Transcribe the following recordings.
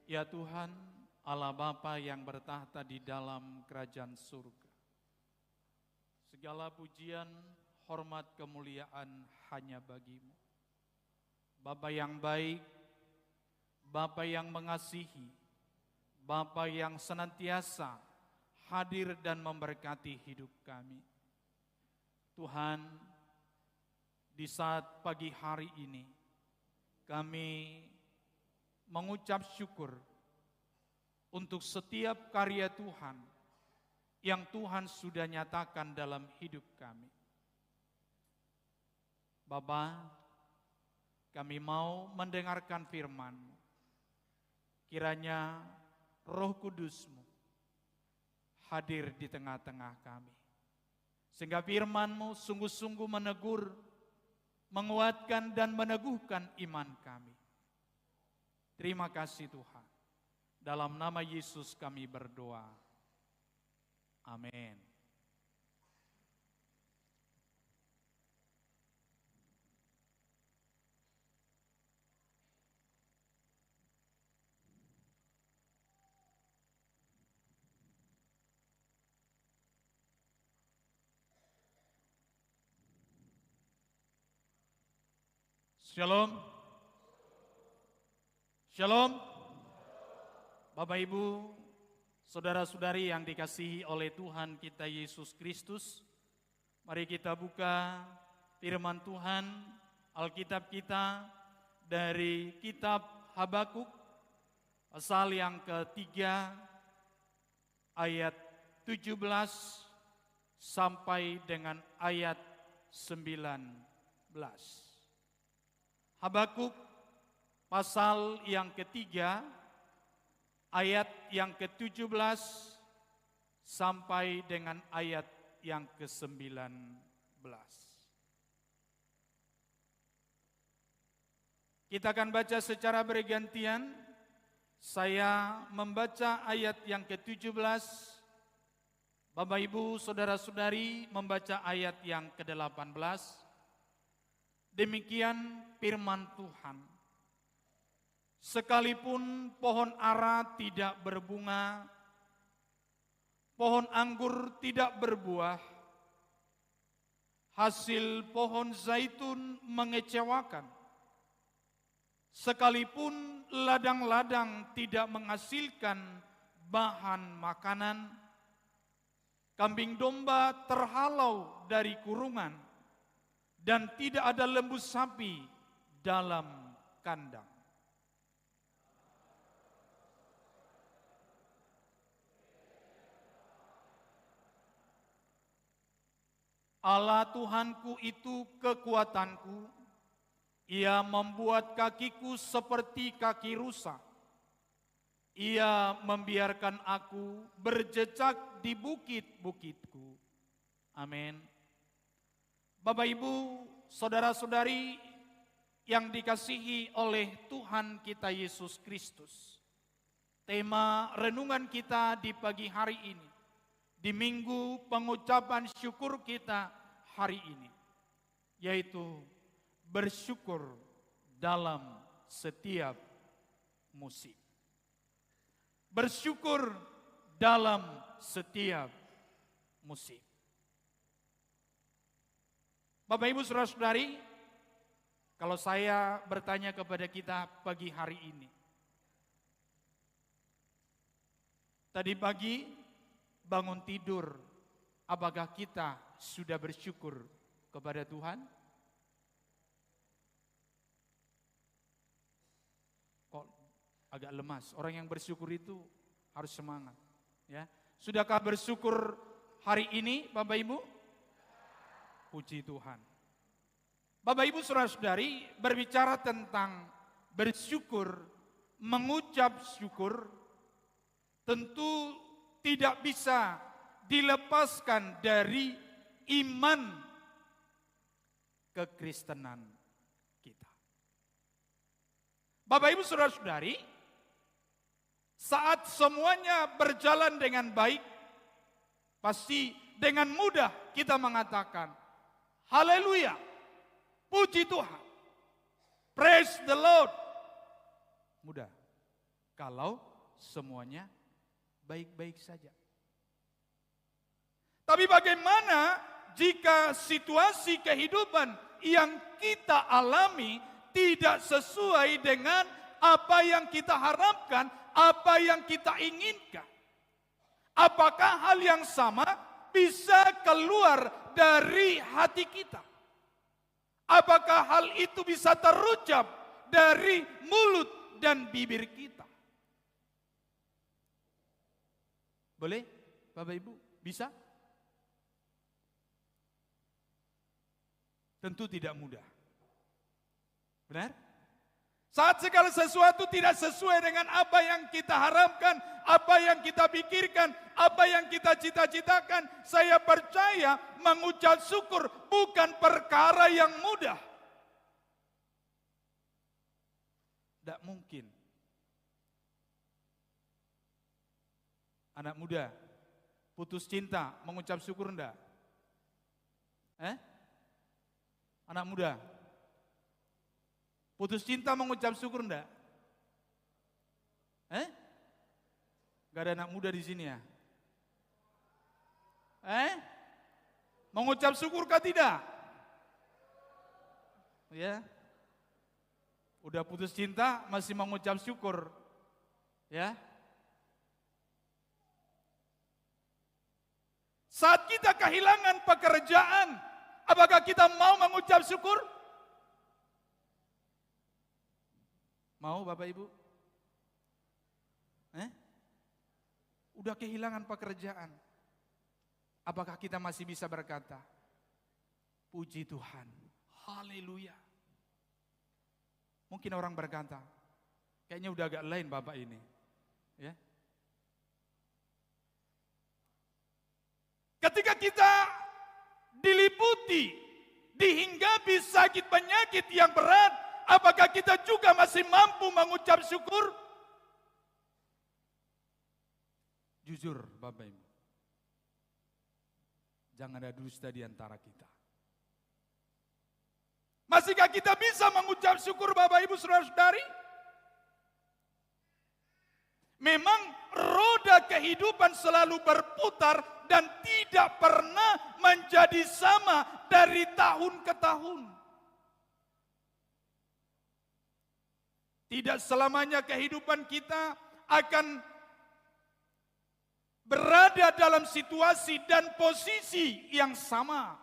Ya Tuhan, Allah Bapa yang bertahta di dalam kerajaan surga. Segala pujian, hormat, kemuliaan hanya bagi-Mu. Bapa yang baik, Bapa yang mengasihi, Bapa yang senantiasa hadir dan memberkati hidup kami. Tuhan, di saat pagi hari ini, kami mengucap syukur untuk setiap karya Tuhan yang Tuhan sudah nyatakan dalam hidup kami. Bapa, kami mau mendengarkan firman-Mu. Kiranya Roh Kudus-Mu hadir di tengah-tengah kami. Sehingga firman-Mu sungguh-sungguh menegur, menguatkan dan meneguhkan iman kami. Terima kasih Tuhan. Dalam nama Yesus kami berdoa. Amin. Shalom. Shalom. Bapak Ibu, saudara-saudari yang dikasihi oleh Tuhan kita Yesus Kristus, mari kita buka firman Tuhan, Alkitab kita dari kitab Habakuk, pasal yang ketiga, ayat 17 sampai dengan ayat 19. Habakuk pasal yang ketiga, ayat yang ke-17 sampai dengan ayat yang ke-19. Kita akan baca secara bergantian. Saya membaca ayat yang ke-17, Bapak Ibu, saudara-saudari membaca ayat yang ke-18. Demikian firman Tuhan. Sekalipun pohon ara tidak berbunga, pohon anggur tidak berbuah, hasil pohon zaitun mengecewakan. Sekalipun ladang-ladang tidak menghasilkan bahan makanan, kambing domba terhalau dari kurungan, dan tidak ada lembu sapi dalam kandang. Allah Tuhanku itu kekuatanku, Ia membuat kakiku seperti kaki rusa. Ia membiarkan aku berjejak di bukit-bukitku. Amin. Bapak Ibu, saudara-saudari yang dikasihi oleh Tuhan kita Yesus Kristus. Tema renungan kita di pagi hari ini, di minggu pengucapan syukur kita hari ini, yaitu bersyukur dalam setiap musim. Bersyukur dalam setiap musim. Bapak Ibu saudara-saudari, kalau saya bertanya kepada kita pagi hari ini. Tadi pagi bangun tidur, apakah kita sudah bersyukur kepada Tuhan? Kok agak lemas? Orang yang bersyukur itu harus semangat. Ya, sudahkah bersyukur hari ini, Bapak Ibu? Puji Tuhan. Bapak Ibu saudara-saudari, berbicara tentang bersyukur, mengucap syukur, tentu tidak bisa dilepaskan dari iman kekristenan kita. Bapak Ibu saudara-saudari, saat semuanya berjalan dengan baik, pasti dengan mudah kita mengatakan, haleluya, puji Tuhan, praise the Lord. Mudah. kalau semuanya baik-baik saja. Tapi bagaimana jika situasi kehidupan yang kita alami tidak sesuai dengan apa yang kita harapkan, apa yang kita inginkan? Apakah hal yang sama bisa keluar dari hati kita? Apakah hal itu bisa terucap dari mulut dan bibir kita? Boleh, Bapak Ibu? Bisa? Tentu tidak mudah. Benar? Saat segala sesuatu tidak sesuai dengan apa yang kita harapkan, apa yang kita pikirkan, apa yang kita cita-citakan, saya percaya mengucap syukur bukan perkara yang mudah. Tidak mungkin. Anak muda, putus cinta, mengucap syukur enggak? Anak muda, putus cinta mengucap syukur enggak? Gak ada anak muda di sini ya? Mengucap syukur kah tidak? Ya. Udah putus cinta masih mengucap syukur. Ya. Saat kita kehilangan pekerjaan, apakah kita mau mengucap syukur? Mau Bapak Ibu? Udah kehilangan pekerjaan. Apakah kita masih bisa berkata, puji Tuhan, haleluya. Mungkin orang berkata, kayaknya udah agak lain Bapak ini. Ya. Ketika kita diliputi, dihinggapi sakit penyakit yang berat, apakah kita juga masih mampu mengucap syukur? Jujur Bapak Ibu, jangan ada dusta di antara kita. Masihkah kita bisa mengucap syukur Bapak Ibu saudara-saudari? Memang roda kehidupan selalu berputar dan tidak pernah menjadi sama dari tahun ke tahun. Tidak selamanya kehidupan kita akan berada dalam situasi dan posisi yang sama.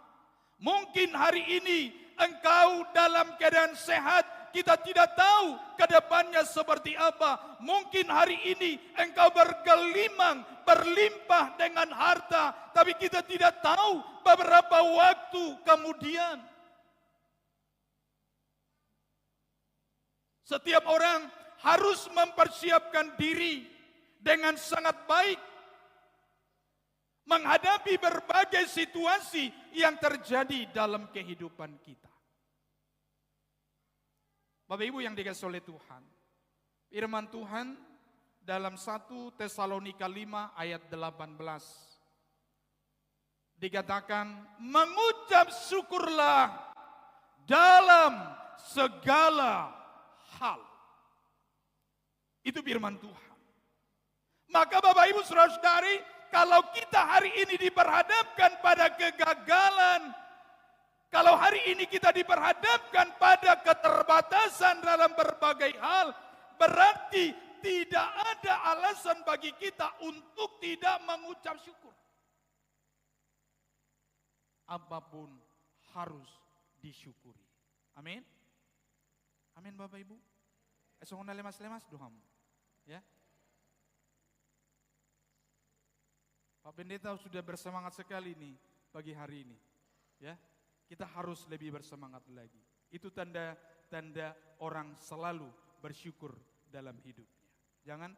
Mungkin hari ini engkau dalam keadaan sehat, kita tidak tahu ke depannya seperti apa. Mungkin hari ini engkau bergelimang, berlimpah dengan harta, tapi kita tidak tahu beberapa waktu kemudian. Setiap orang harus mempersiapkan diri dengan sangat baik menghadapi berbagai situasi yang terjadi dalam kehidupan kita. Bapak Ibu yang dikasihi oleh Tuhan, firman Tuhan dalam 1 Tesalonika 5 ayat 18 dikatakan, mengucap syukurlah dalam segala hal. Itu firman Tuhan. Maka Bapak Ibu saudara-saudari, kalau kita hari ini diperhadapkan pada kegagalan, kalau hari ini kita diperhadapkan pada keterbatasan dalam berbagai hal, berarti tidak ada alasan bagi kita untuk tidak mengucap syukur. Apapun harus disyukuri. Amin. Amin Bapak Ibu. Esok lemas-lemas doham. Ya. Pak Pendeta sudah bersemangat sekali nih pagi hari ini. Ya. Kita harus lebih bersemangat lagi. Itu tanda-tanda orang selalu bersyukur dalam hidupnya. Jangan?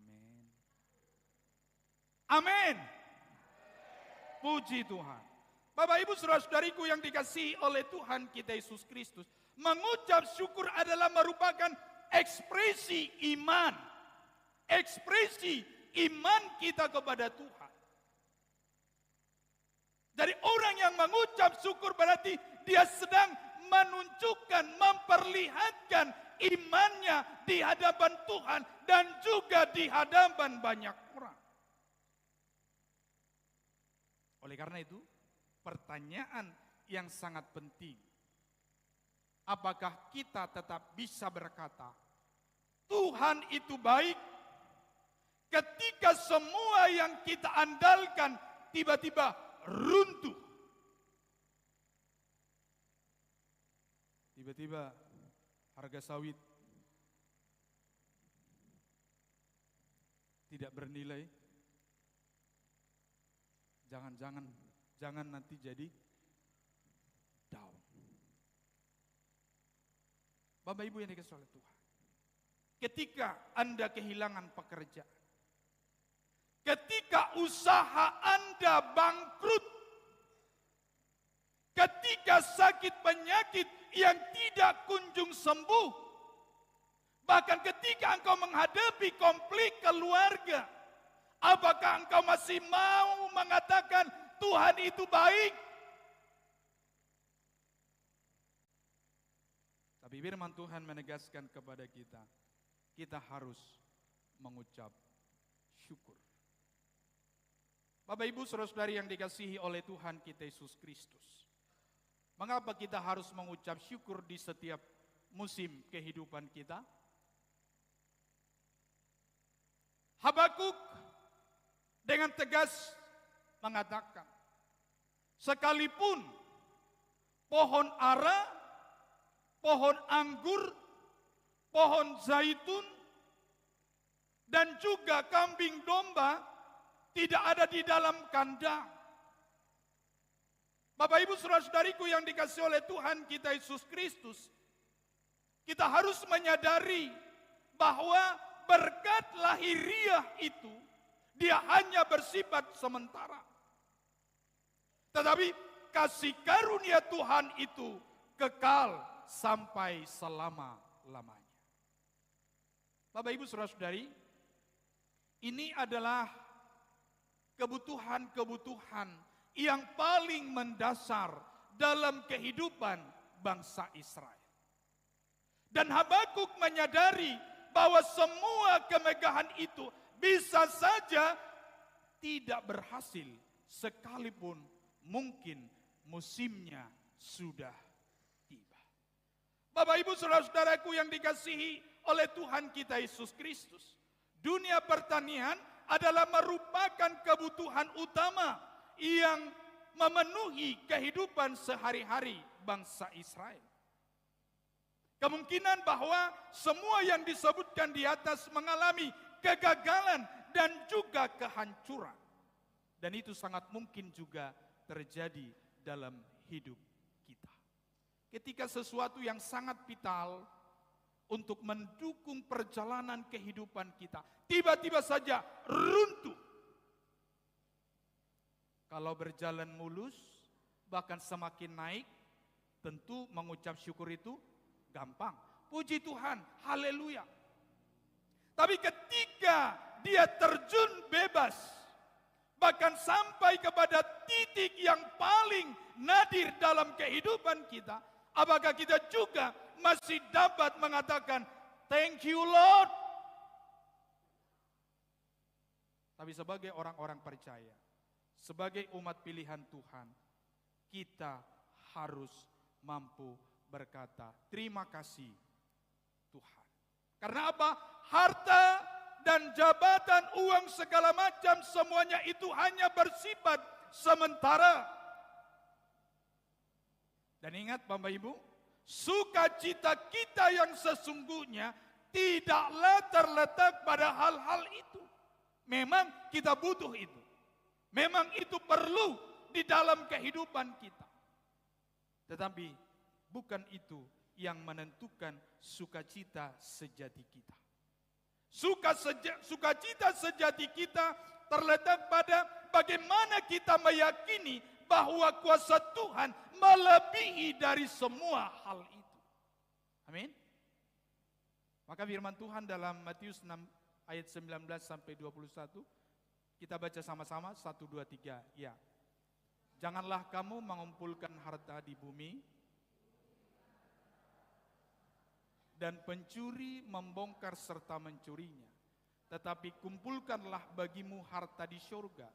Amin. Amin. Puji Tuhan. Bapak Ibu saudara-saudariku yang dikasihi oleh Tuhan kita Yesus Kristus, mengucap syukur adalah merupakan ekspresi iman. Ekspresi iman kita kepada Tuhan. Dari orang yang mengucap syukur berarti dia sedang menunjukkan, memperlihatkan imannya di hadapan Tuhan dan juga di hadapan banyak orang. Oleh karena itu, pertanyaan yang sangat penting, apakah kita tetap bisa berkata, Tuhan itu baik, ketika semua yang kita andalkan tiba-tiba runtuh. Tiba-tiba harga sawit tidak bernilai. Jangan nanti jadi down. Bapak Ibu yang dikasihi oleh Tuhan, ketika Anda kehilangan pekerjaan, ketika usaha Anda bangkrut, ketika sakit penyakit yang tidak kunjung sembuh, bahkan ketika engkau menghadapi konflik keluarga, apakah engkau masih mau mengatakan Tuhan itu baik? Tapi firman Tuhan menegaskan kepada kita, kita harus mengucap syukur. Bapak Ibu saudara-saudari yang dikasihi oleh Tuhan kita Yesus Kristus, mengapa kita harus mengucap syukur di setiap musim kehidupan kita? Habakuk dengan tegas mengatakan, sekalipun pohon ara, pohon anggur, pohon zaitun, dan juga kambing domba tidak ada di dalam kandang. Bapak Ibu saudara-saudariku yang dikasihi oleh Tuhan kita Yesus Kristus, kita harus menyadari bahwa berkat lahiriah itu dia hanya bersifat sementara. Tetapi kasih karunia Tuhan itu kekal sampai selama-lamanya. Bapak Ibu saudara-saudari, ini adalah kebutuhan-kebutuhan yang paling mendasar dalam kehidupan bangsa Israel. Dan Habakuk menyadari bahwa semua kemegahan itu bisa saja tidak berhasil sekalipun mungkin musimnya sudah tiba. Bapak Ibu saudara-saudaraku yang dikasihi oleh Tuhan kita Yesus Kristus, dunia pertanian adalah merupakan kebutuhan utama yang memenuhi kehidupan sehari-hari bangsa Israel. Kemungkinan bahwa semua yang disebutkan di atas mengalami kegagalan dan juga kehancuran. Dan itu sangat mungkin juga terjadi dalam hidup kita. Ketika sesuatu yang sangat vital untuk mendukung perjalanan kehidupan kita tiba-tiba saja runtuh. Kalau berjalan mulus, bahkan semakin naik, tentu mengucap syukur itu gampang. Puji Tuhan, haleluya. Tapi ketika dia terjun bebas, bahkan sampai kepada titik yang paling nadir dalam kehidupan kita, apakah kita juga masih dapat mengatakan, thank you Lord? Tapi sebagai orang-orang percaya, sebagai umat pilihan Tuhan, kita harus mampu berkata, terima kasih Tuhan. Karena apa? Harta dan jabatan, uang segala macam, semuanya itu hanya bersifat sementara. Dan ingat Bapak Ibu, sukacita kita yang sesungguhnya tidaklah terletak pada hal-hal itu. Memang kita butuh itu. Memang itu perlu di dalam kehidupan kita. Tetapi bukan itu yang menentukan sukacita sejati kita. Sukacita sejati kita terletak pada bagaimana kita meyakini bahwa kuasa Tuhan melebihi dari semua hal itu. Amin. Maka firman Tuhan dalam Matius 6 ayat 19 sampai 21, kita baca sama-sama 1, 2, 3. Ya. Janganlah kamu mengumpulkan harta di bumi dan pencuri membongkar serta mencurinya. Tetapi kumpulkanlah bagimu harta di surga.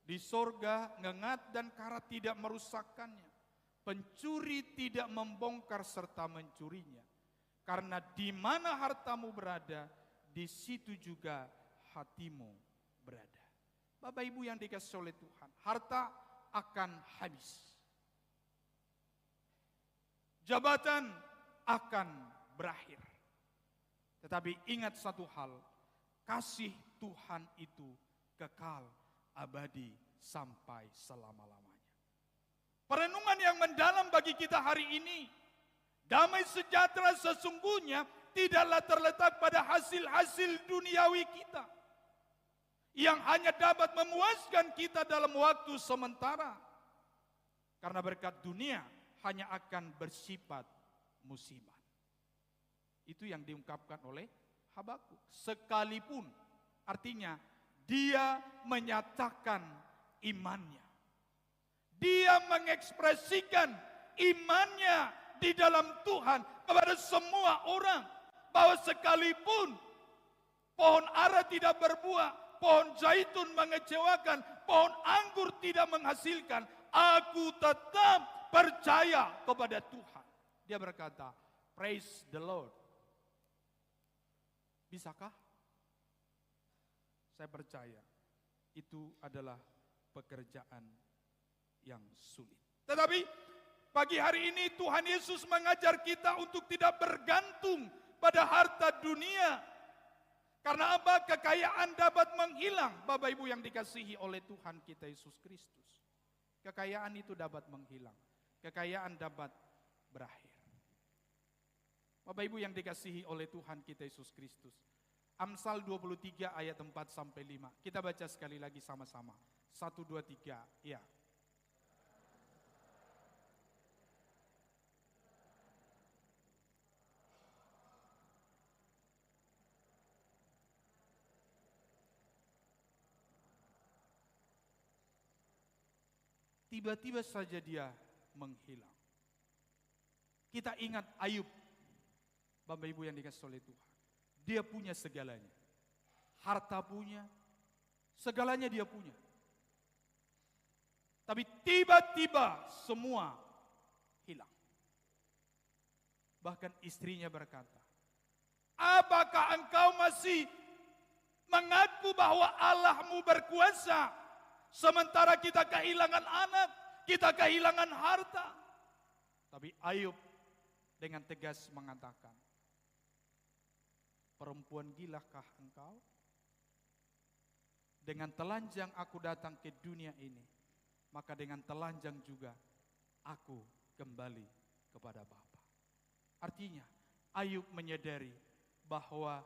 Di surga ngengat dan karat tidak merusakkannya. Pencuri tidak membongkar serta mencurinya. Karena di mana hartamu berada, di situ juga hatimu berada. Bapak Ibu yang dikasihi oleh Tuhan, harta akan habis. Jabatan akan berakhir. Tetapi ingat satu hal, kasih Tuhan itu kekal abadi sampai selama-lamanya. Perenungan yang mendalam bagi kita hari ini, damai sejahtera sesungguhnya tidaklah terletak pada hasil-hasil duniawi kita yang hanya dapat memuaskan kita dalam waktu sementara. Karena berkat dunia hanya akan bersifat musiman. Itu yang diungkapkan oleh Habakuk. Sekalipun, artinya dia menyatakan imannya. Dia mengekspresikan imannya di dalam Tuhan kepada semua orang. Bahwa sekalipun pohon ara tidak berbuah, pohon zaitun mengecewakan, pohon anggur tidak menghasilkan, aku tetap percaya kepada Tuhan. Dia berkata, praise the Lord. Bisakah? Saya percaya itu adalah pekerjaan yang sulit. Tetapi pagi hari ini Tuhan Yesus mengajar kita untuk tidak bergantung pada harta dunia. Karena apa? Kekayaan dapat menghilang. Bapak Ibu yang dikasihi oleh Tuhan kita Yesus Kristus. Kekayaan itu dapat menghilang. Kekayaan dapat berakhir. Bapak Ibu yang dikasihi oleh Tuhan kita Yesus Kristus. Amsal 23 ayat 4 sampai 5. Kita baca sekali lagi sama-sama. 1, 2, 3. Ya. Tiba-tiba saja dia menghilang. Kita ingat Ayub, Bapak Ibu yang dikasihi oleh Tuhan. Dia punya segalanya. Harta punya, segalanya dia punya. Tapi tiba-tiba semua hilang. Bahkan istrinya berkata, apakah engkau masih mengaku bahwa Allahmu berkuasa, sementara kita kehilangan anak, kita kehilangan harta? Tapi Ayub dengan tegas mengatakan, perempuan gilakah engkau? Dengan telanjang aku datang ke dunia ini, maka dengan telanjang juga aku kembali kepada Bapa. Artinya Ayub menyadari bahwa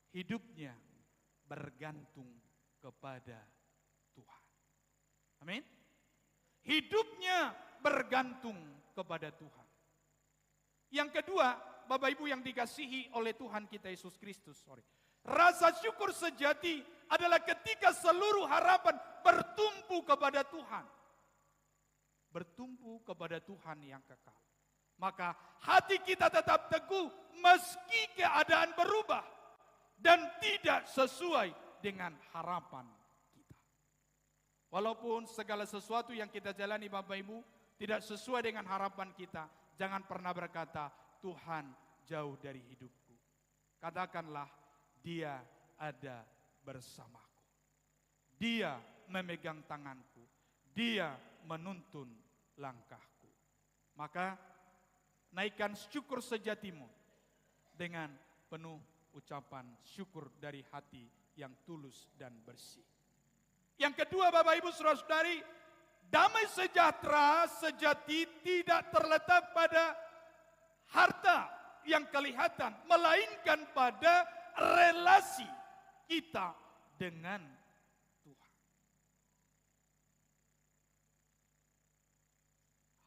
hidupnya bergantung kepada Tuhan. Amin. Hidupnya bergantung kepada Tuhan. Yang kedua, Bapak Ibu yang dikasihi oleh Tuhan kita Yesus Kristus, rasa syukur sejati adalah ketika seluruh harapan bertumpu kepada Tuhan. Bertumpu kepada Tuhan yang kekal. Maka hati kita tetap teguh meski keadaan berubah dan tidak sesuai dengan harapan kita. Walaupun segala sesuatu yang kita jalani Bapak Ibu tidak sesuai dengan harapan kita, jangan pernah berkata, Tuhan jauh dari hidupku. Katakanlah, Dia ada bersamaku. Dia memegang tanganku. Dia menuntun langkahku. Maka naikkan syukur sejatimu dengan penuh ucapan syukur dari hati yang tulus dan bersih. Yang kedua, Bapak Ibu Saudara-saudari, damai sejahtera sejati tidak terletak pada harta yang kelihatan, melainkan pada relasi kita dengan Tuhan.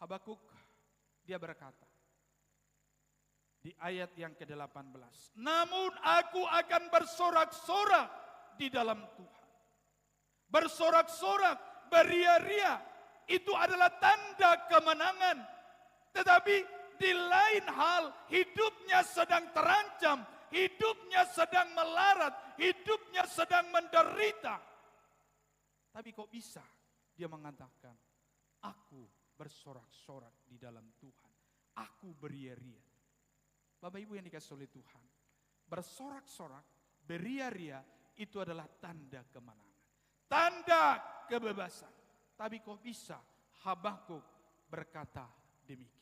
Habakuk dia berkata di ayat yang ke-18, namun aku akan bersorak-sorak di dalam Tuhan. Bersorak-sorak, beria-ria, itu adalah tanda kemenangan. Tetapi di lain hal, hidupnya hidupnya sedang terancam, hidupnya sedang melarat, hidupnya sedang menderita. Tapi kok bisa dia mengatakan, aku bersorak-sorak di dalam Tuhan, aku beria-ria. Bapak Ibu yang dikasihi oleh Tuhan, bersorak-sorak, beria-ria itu adalah tanda kemenangan, tanda kebebasan. Tapi kok bisa Habakuk berkata demikian?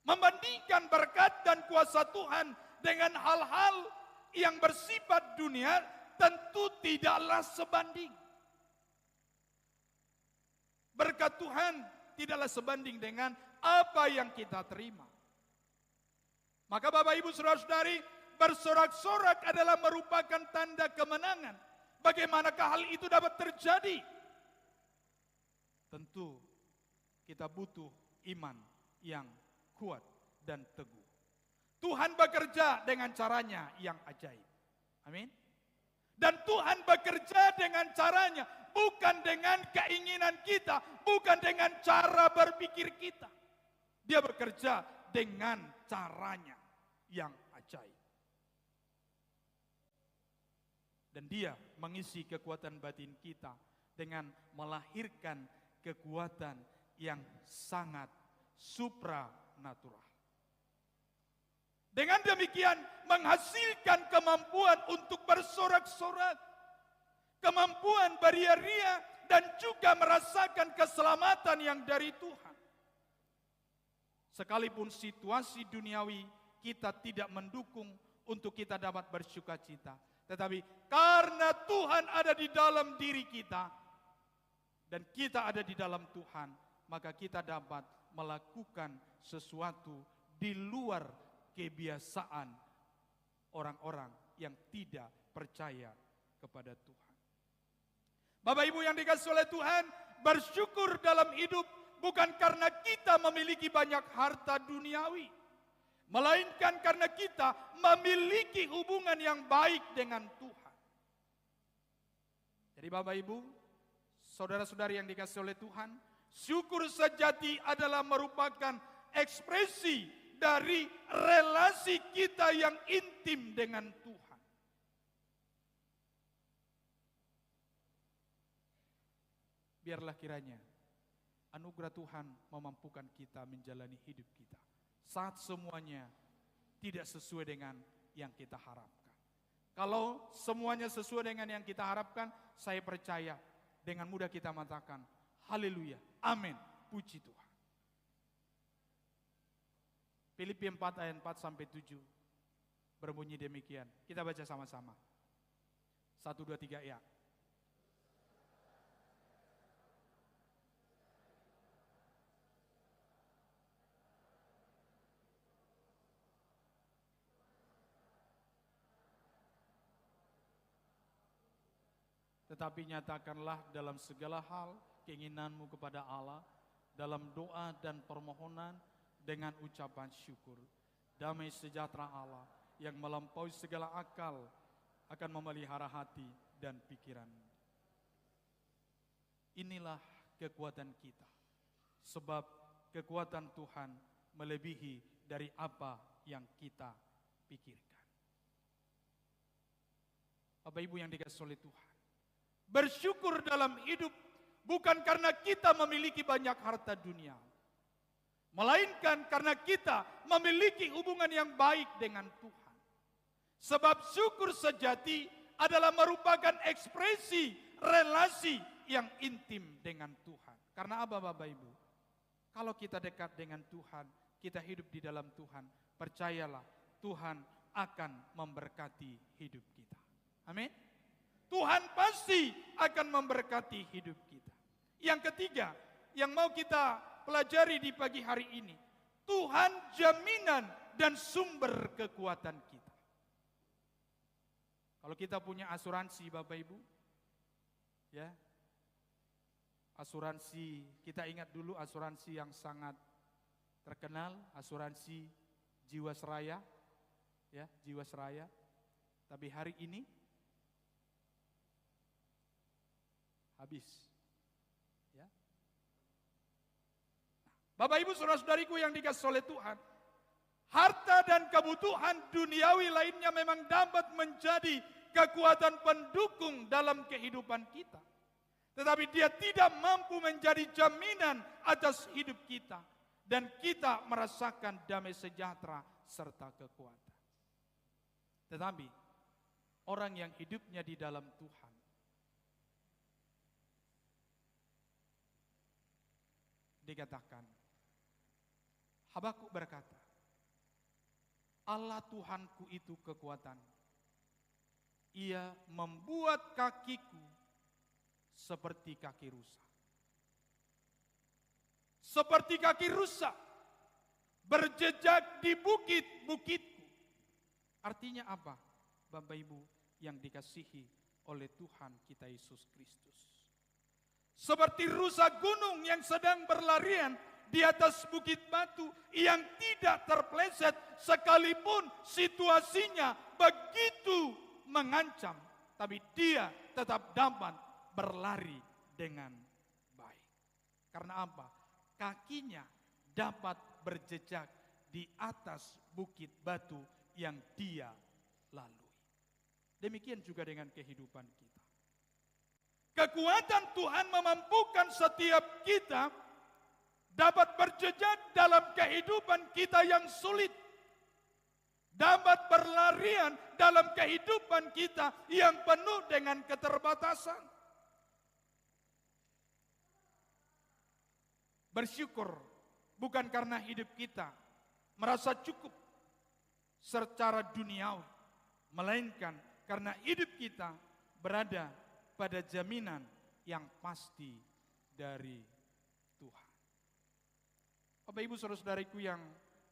Membandingkan berkat dan kuasa Tuhan dengan hal-hal yang bersifat dunia tentu tidaklah sebanding. Berkat Tuhan tidaklah sebanding dengan apa yang kita terima. Maka Bapak Ibu Saudara-saudari, bersorak-sorak adalah merupakan tanda kemenangan. Bagaimanakah hal itu dapat terjadi? Tentu kita butuh iman yang kuat dan teguh. Tuhan bekerja dengan caranya yang ajaib. Amin. Dan Tuhan bekerja dengan caranya, bukan dengan keinginan kita, bukan dengan cara berpikir kita. Dia bekerja dengan caranya yang ajaib. Dan dia mengisi kekuatan batin kita dengan melahirkan kekuatan yang sangat supranatural. Dengan demikian menghasilkan kemampuan untuk bersorak-sorak, kemampuan beria-ria, dan juga merasakan keselamatan yang dari Tuhan. Sekalipun situasi duniawi kita tidak mendukung untuk kita dapat bersukacita, tetapi karena Tuhan ada di dalam diri kita dan kita ada di dalam Tuhan, maka kita dapat melakukan sesuatu di luar kebiasaan orang-orang yang tidak percaya kepada Tuhan. Bapak Ibu yang dikasihi oleh Tuhan, bersyukur dalam hidup bukan karena kita memiliki banyak harta duniawi, melainkan karena kita memiliki hubungan yang baik dengan Tuhan. Jadi Bapak Ibu, saudara-saudari yang dikasihi oleh Tuhan, syukur sejati adalah merupakan ekspresi dari relasi kita yang intim dengan Tuhan. Biarlah kiranya anugerah Tuhan memampukan kita menjalani hidup kita saat semuanya tidak sesuai dengan yang kita harapkan. Kalau semuanya sesuai dengan yang kita harapkan, saya percaya dengan mudah kita mengatakan haleluya, amin, puji Tuhan. Filipi 4 ayat 4 sampai 7 berbunyi demikian. Kita baca sama-sama. 1, 2, 3 ya. Tetapi nyatakanlah dalam segala hal keinginanmu kepada Allah dalam doa dan permohonan dengan ucapan syukur. Damai sejahtera Allah yang melampaui segala akal akan memelihara hati dan pikiran. Inilah kekuatan kita, sebab kekuatan Tuhan melebihi dari apa yang kita pikirkan. Bapak Ibu yang dikasihi oleh Tuhan, bersyukur dalam hidup bukan karena kita memiliki banyak harta dunia, melainkan karena kita memiliki hubungan yang baik dengan Tuhan. Sebab syukur sejati adalah merupakan ekspresi relasi yang intim dengan Tuhan. Karena apa Bapak Ibu? Kalau kita dekat dengan Tuhan, kita hidup di dalam Tuhan, percayalah Tuhan akan memberkati hidup kita. Amin. Tuhan pasti akan memberkati hidup kita. Yang ketiga, yang mau kita pelajari di pagi hari ini, Tuhan jaminan dan sumber kekuatan kita. Kalau kita punya asuransi Bapak Ibu, ya, asuransi, kita ingat dulu asuransi yang sangat terkenal, asuransi Jiwasraya, ya, Jiwasraya. Tapi hari ini habis. Bapak Ibu saudara-saudariku yang dikasihi oleh Tuhan, harta kebutuhan duniawi lainnya memang dapat menjadi kekuatan pendukung dalam kehidupan kita. Tetapi dia tidak mampu menjadi jaminan atas hidup kita. Dan kita merasakan damai sejahtera serta kekuatan. Tetapi orang yang hidupnya di dalam Tuhan, dikatakan, Habakuk berkata, Allah Tuhanku itu kekuatan. Ia membuat kakiku seperti kaki rusa. Seperti kaki rusa berjejak di bukit-bukitku. Artinya apa? Bapak Ibu yang dikasihi oleh Tuhan kita Yesus Kristus. Seperti rusa gunung yang sedang berlarian di atas bukit batu yang tidak terpeleset sekalipun situasinya begitu mengancam, tapi dia tetap dapat berlari dengan baik. Karena apa? Kakinya dapat berjejak di atas bukit batu yang dia lalui. Demikian juga dengan kehidupan kita. Kekuatan Tuhan memampukan setiap kita dapat berjejak dalam kehidupan kita yang sulit. Dapat berlarian dalam kehidupan kita yang penuh dengan keterbatasan. Bersyukur bukan karena hidup kita merasa cukup secara duniawi, melainkan karena hidup kita berada pada jaminan yang pasti dari Tuhan. Bapak Ibu saudara-saudariku yang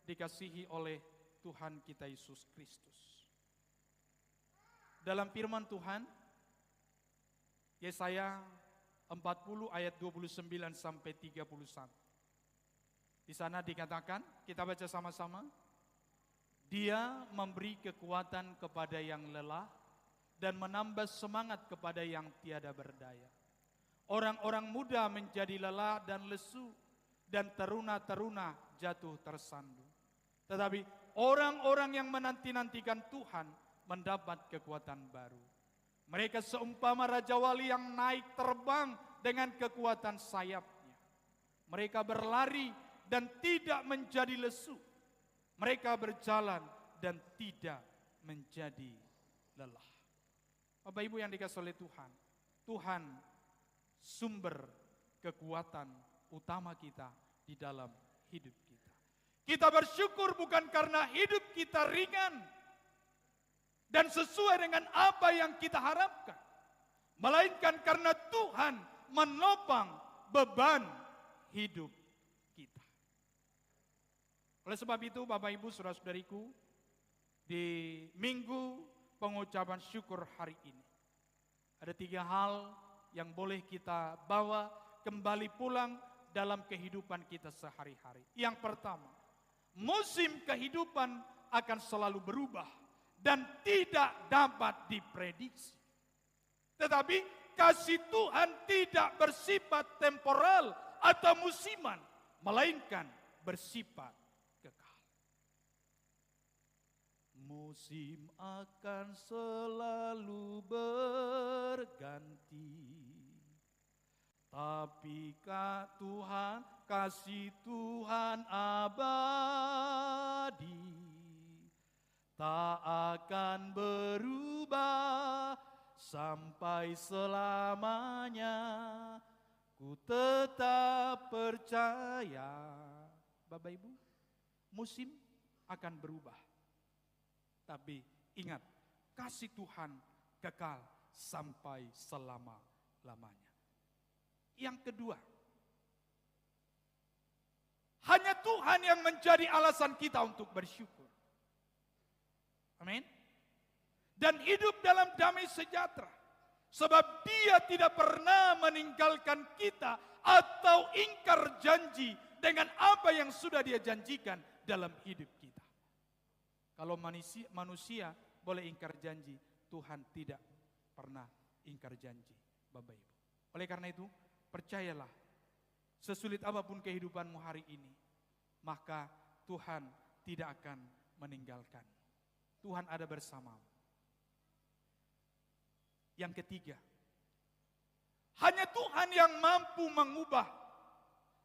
dikasihi oleh Tuhan kita Yesus Kristus. Dalam firman Tuhan, Yesaya 40 ayat 29 sampai 31. Di sana dikatakan, kita baca sama-sama. Dia memberi kekuatan kepada yang lelah dan menambah semangat kepada yang tiada berdaya. Orang-orang muda menjadi lelah dan lesu, dan teruna-teruna jatuh tersandung. Tetapi orang-orang yang menanti-nantikan Tuhan mendapat kekuatan baru. Mereka seumpama Raja Wali yang naik terbang dengan kekuatan sayapnya. Mereka berlari dan tidak menjadi lesu. Mereka berjalan dan tidak menjadi lelah. Bapak Ibu yang dikasihi oleh Tuhan, Tuhan sumber kekuatan utama kita di dalam hidup kita. Kita bersyukur bukan karena hidup kita ringan dan sesuai dengan apa yang kita harapkan, melainkan karena Tuhan menopang beban hidup kita. Oleh sebab itu Bapak Ibu saudara-saudariku, di minggu pengucapan syukur hari ini, ada 3 hal yang boleh kita bawa kembali pulang dalam kehidupan kita sehari-hari. Yang pertama, musim kehidupan akan selalu berubah dan tidak dapat diprediksi. Tetapi kasih Tuhan tidak bersifat temporal atau musiman, melainkan bersifat kekal. Musim akan selalu berganti, tapi Tuhan, kasih Tuhan abadi, tak akan berubah sampai selamanya. Ku tetap percaya. Bapak Ibu, musim akan berubah, tapi ingat, kasih Tuhan kekal sampai selama-lamanya. Yang kedua, hanya Tuhan yang menjadi alasan kita untuk bersyukur. Amin. Dan hidup dalam damai sejahtera. Sebab Dia tidak pernah meninggalkan kita atau ingkar janji dengan apa yang sudah Dia janjikan dalam hidup kita. Kalau manusia boleh ingkar janji, Tuhan tidak pernah ingkar janji, Bapak Ibu. Oleh karena itu, percayalah, sesulit apapun kehidupanmu hari ini, maka Tuhan tidak akan meninggalkan. Tuhan ada bersamamu. Yang ketiga, hanya Tuhan yang mampu mengubah.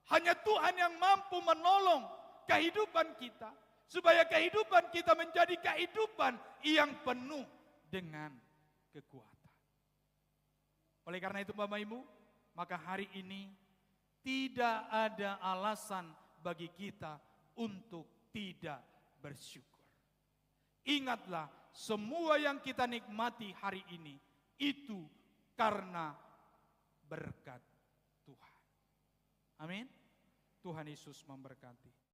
Hanya Tuhan yang mampu menolong kehidupan kita. Supaya kehidupan kita menjadi kehidupan yang penuh dengan kekuatan. Oleh karena itu Bapak Ibu, maka hari ini tidak ada alasan bagi kita untuk tidak bersyukur. Ingatlah, semua yang kita nikmati hari ini itu karena berkat Tuhan. Amin. Tuhan Yesus memberkati.